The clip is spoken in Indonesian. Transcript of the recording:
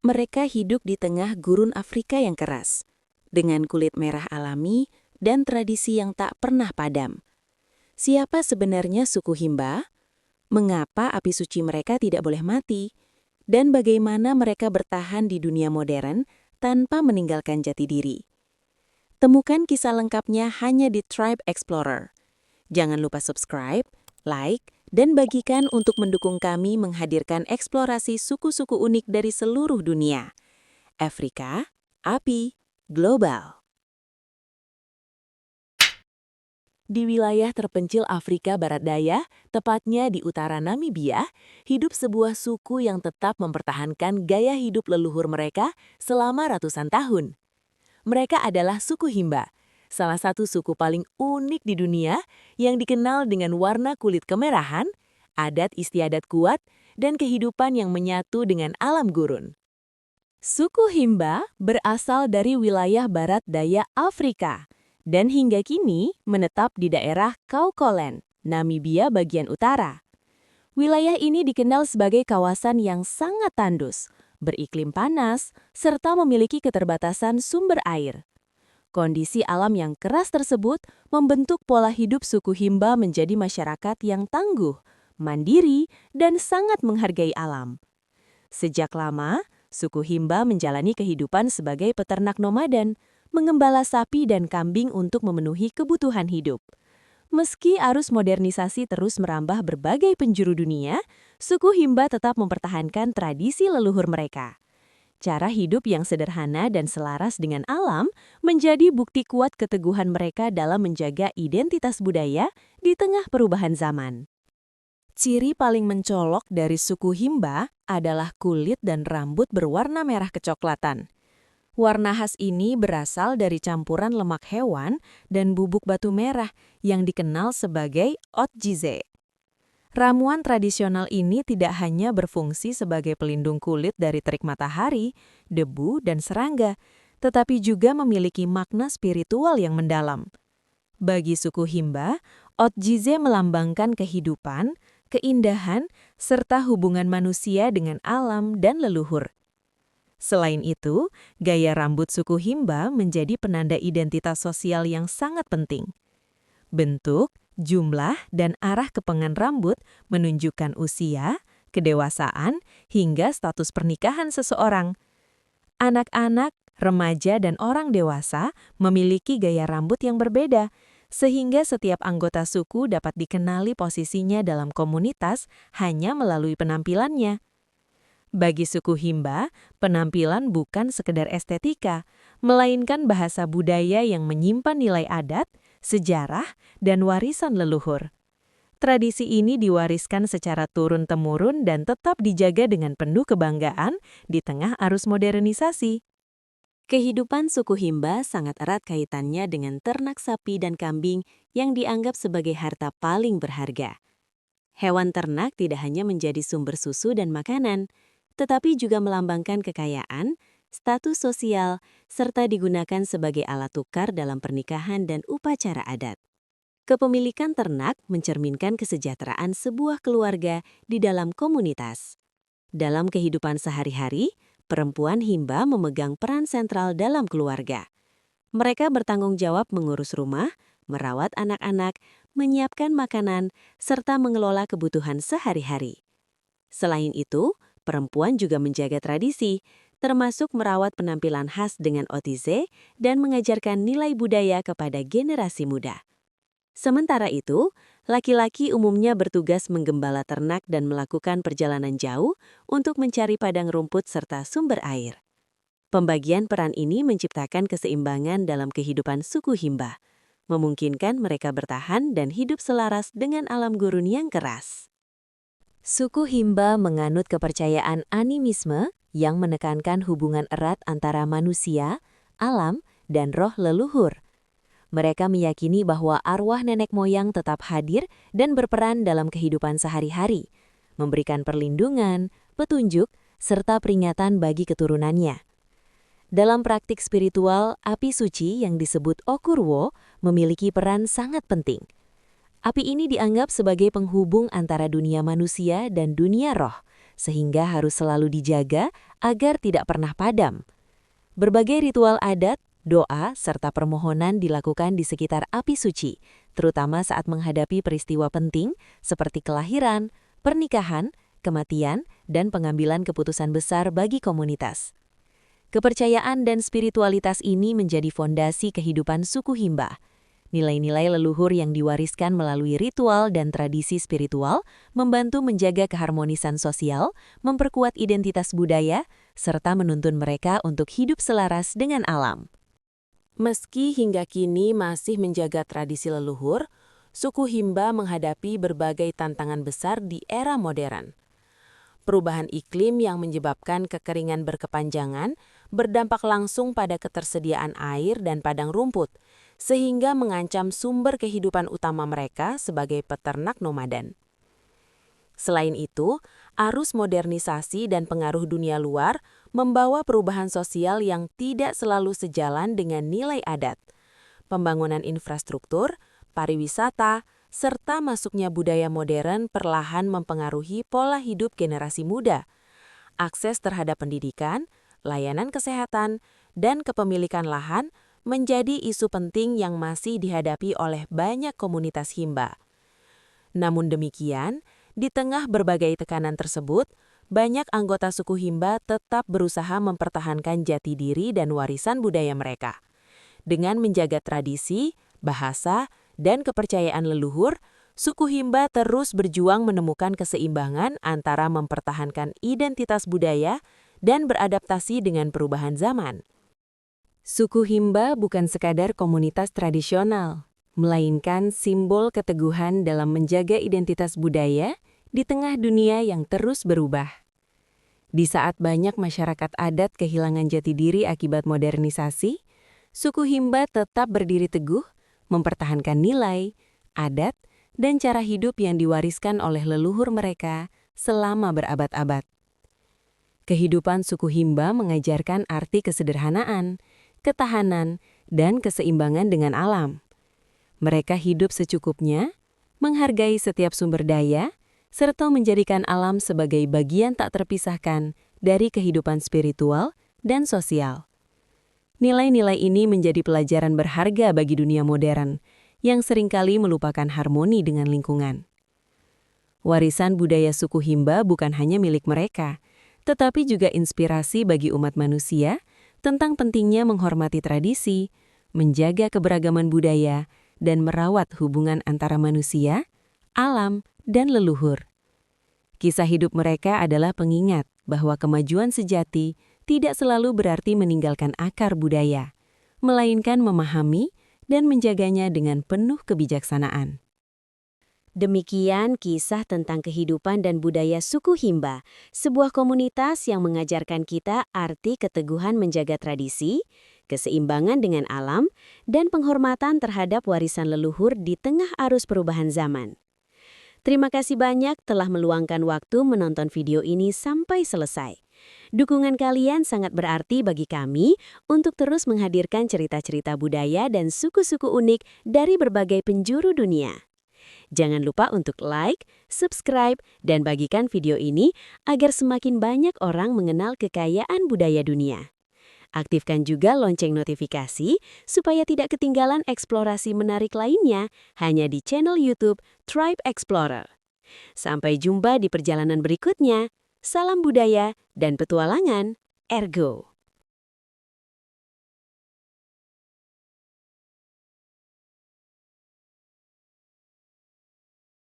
Mereka hidup di tengah gurun Afrika yang keras, dengan kulit merah alami dan tradisi yang tak pernah padam. Siapa sebenarnya suku Himba? Mengapa api suci mereka tidak boleh mati? Dan bagaimana mereka bertahan di dunia modern tanpa meninggalkan jati diri? Temukan kisah lengkapnya hanya di Tribe Explorer. Jangan lupa subscribe, like, dan bagikan untuk mendukung kami menghadirkan eksplorasi suku-suku unik dari seluruh dunia. Afrika, Api, Global. Di wilayah terpencil Afrika Barat Daya, tepatnya di utara Namibia, hidup sebuah suku yang tetap mempertahankan gaya hidup leluhur mereka selama ratusan tahun. Mereka adalah suku Himba, salah satu suku paling unik di dunia yang dikenal dengan warna kulit kemerahan, adat istiadat kuat, dan kehidupan yang menyatu dengan alam gurun. Suku Himba berasal dari wilayah barat daya Afrika dan hingga kini menetap di daerah Kaukoland, Namibia bagian utara. Wilayah ini dikenal sebagai kawasan yang sangat tandus, beriklim panas, serta memiliki keterbatasan sumber air. Kondisi alam yang keras tersebut membentuk pola hidup suku Himba menjadi masyarakat yang tangguh, mandiri, dan sangat menghargai alam. Sejak lama, suku Himba menjalani kehidupan sebagai peternak nomaden, mengembala sapi dan kambing untuk memenuhi kebutuhan hidup. Meski arus modernisasi terus merambah berbagai penjuru dunia, suku Himba tetap mempertahankan tradisi leluhur mereka. Cara hidup yang sederhana dan selaras dengan alam menjadi bukti kuat keteguhan mereka dalam menjaga identitas budaya di tengah perubahan zaman. Ciri paling mencolok dari suku Himba adalah kulit dan rambut berwarna merah kecoklatan. Warna khas ini berasal dari campuran lemak hewan dan bubuk batu merah yang dikenal sebagai otjize. Ramuan tradisional ini tidak hanya berfungsi sebagai pelindung kulit dari terik matahari, debu, dan serangga, tetapi juga memiliki makna spiritual yang mendalam. Bagi suku Himba, otjize melambangkan kehidupan, keindahan, serta hubungan manusia dengan alam dan leluhur. Selain itu, gaya rambut suku Himba menjadi penanda identitas sosial yang sangat penting. Bentuk, jumlah, dan arah kepengan rambut menunjukkan usia, kedewasaan, hingga status pernikahan seseorang. Anak-anak, remaja, dan orang dewasa memiliki gaya rambut yang berbeda, sehingga setiap anggota suku dapat dikenali posisinya dalam komunitas hanya melalui penampilannya. Bagi suku Himba, penampilan bukan sekedar estetika, melainkan bahasa budaya yang menyimpan nilai adat, sejarah, dan warisan leluhur. Tradisi ini diwariskan secara turun-temurun dan tetap dijaga dengan penuh kebanggaan di tengah arus modernisasi. Kehidupan suku Himba sangat erat kaitannya dengan ternak sapi dan kambing yang dianggap sebagai harta paling berharga. Hewan ternak tidak hanya menjadi sumber susu dan makanan, tetapi juga melambangkan kekayaan, status sosial, serta digunakan sebagai alat tukar dalam pernikahan dan upacara adat. Kepemilikan ternak mencerminkan kesejahteraan sebuah keluarga di dalam komunitas. Dalam kehidupan sehari-hari, perempuan Himba memegang peran sentral dalam keluarga. Mereka bertanggung jawab mengurus rumah, merawat anak-anak, menyiapkan makanan, serta mengelola kebutuhan sehari-hari. Selain itu, perempuan juga menjaga tradisi, termasuk merawat penampilan khas dengan otjize dan mengajarkan nilai budaya kepada generasi muda. Sementara itu, laki-laki umumnya bertugas menggembala ternak dan melakukan perjalanan jauh untuk mencari padang rumput serta sumber air. Pembagian peran ini menciptakan keseimbangan dalam kehidupan suku Himba, memungkinkan mereka bertahan dan hidup selaras dengan alam gurun yang keras. Suku Himba menganut kepercayaan animisme yang menekankan hubungan erat antara manusia, alam, dan roh leluhur. Mereka meyakini bahwa arwah nenek moyang tetap hadir dan berperan dalam kehidupan sehari-hari, memberikan perlindungan, petunjuk, serta peringatan bagi keturunannya. Dalam praktik spiritual, api suci yang disebut Okurwo memiliki peran sangat penting. Api ini dianggap sebagai penghubung antara dunia manusia dan dunia roh, sehingga harus selalu dijaga agar tidak pernah padam. Berbagai ritual adat, doa, serta permohonan dilakukan di sekitar api suci, terutama saat menghadapi peristiwa penting seperti kelahiran, pernikahan, kematian, dan pengambilan keputusan besar bagi komunitas. Kepercayaan dan spiritualitas ini menjadi fondasi kehidupan suku Himba. Nilai-nilai leluhur yang diwariskan melalui ritual dan tradisi spiritual membantu menjaga keharmonisan sosial, memperkuat identitas budaya, serta menuntun mereka untuk hidup selaras dengan alam. Meski hingga kini masih menjaga tradisi leluhur, suku Himba menghadapi berbagai tantangan besar di era modern. Perubahan iklim yang menyebabkan kekeringan berkepanjangan berdampak langsung pada ketersediaan air dan padang rumput, sehingga mengancam sumber kehidupan utama mereka sebagai peternak nomaden. Selain itu, arus modernisasi dan pengaruh dunia luar membawa perubahan sosial yang tidak selalu sejalan dengan nilai adat. Pembangunan infrastruktur, pariwisata, serta masuknya budaya modern perlahan mempengaruhi pola hidup generasi muda. Akses terhadap pendidikan, layanan kesehatan, dan kepemilikan lahan menjadi isu penting yang masih dihadapi oleh banyak komunitas Himba. Namun demikian, di tengah berbagai tekanan tersebut, banyak anggota suku Himba tetap berusaha mempertahankan jati diri dan warisan budaya mereka. Dengan menjaga tradisi, bahasa, dan kepercayaan leluhur, suku Himba terus berjuang menemukan keseimbangan antara mempertahankan identitas budaya dan beradaptasi dengan perubahan zaman. Suku Himba bukan sekadar komunitas tradisional, melainkan simbol keteguhan dalam menjaga identitas budaya di tengah dunia yang terus berubah. Di saat banyak masyarakat adat kehilangan jati diri akibat modernisasi, suku Himba tetap berdiri teguh, mempertahankan nilai, adat, dan cara hidup yang diwariskan oleh leluhur mereka selama berabad-abad. Kehidupan suku Himba mengajarkan arti kesederhanaan, ketahanan, dan keseimbangan dengan alam. Mereka hidup secukupnya, menghargai setiap sumber daya, serta menjadikan alam sebagai bagian tak terpisahkan dari kehidupan spiritual dan sosial. Nilai-nilai ini menjadi pelajaran berharga bagi dunia modern, yang seringkali melupakan harmoni dengan lingkungan. Warisan budaya suku Himba bukan hanya milik mereka, tetapi juga inspirasi bagi umat manusia tentang pentingnya menghormati tradisi, menjaga keberagaman budaya, dan merawat hubungan antara manusia, alam, dan leluhur. Kisah hidup mereka adalah pengingat bahwa kemajuan sejati tidak selalu berarti meninggalkan akar budaya, melainkan memahami dan menjaganya dengan penuh kebijaksanaan. Demikian kisah tentang kehidupan dan budaya suku Himba, sebuah komunitas yang mengajarkan kita arti keteguhan menjaga tradisi, keseimbangan dengan alam, dan penghormatan terhadap warisan leluhur di tengah arus perubahan zaman. Terima kasih banyak telah meluangkan waktu menonton video ini sampai selesai. Dukungan kalian sangat berarti bagi kami untuk terus menghadirkan cerita-cerita budaya dan suku-suku unik dari berbagai penjuru dunia. Jangan lupa untuk like, subscribe, dan bagikan video ini agar semakin banyak orang mengenal kekayaan budaya dunia. Aktifkan juga lonceng notifikasi supaya tidak ketinggalan eksplorasi menarik lainnya hanya di channel YouTube Tribe Explorer. Sampai jumpa di perjalanan berikutnya. Salam budaya dan petualangan, Ergo!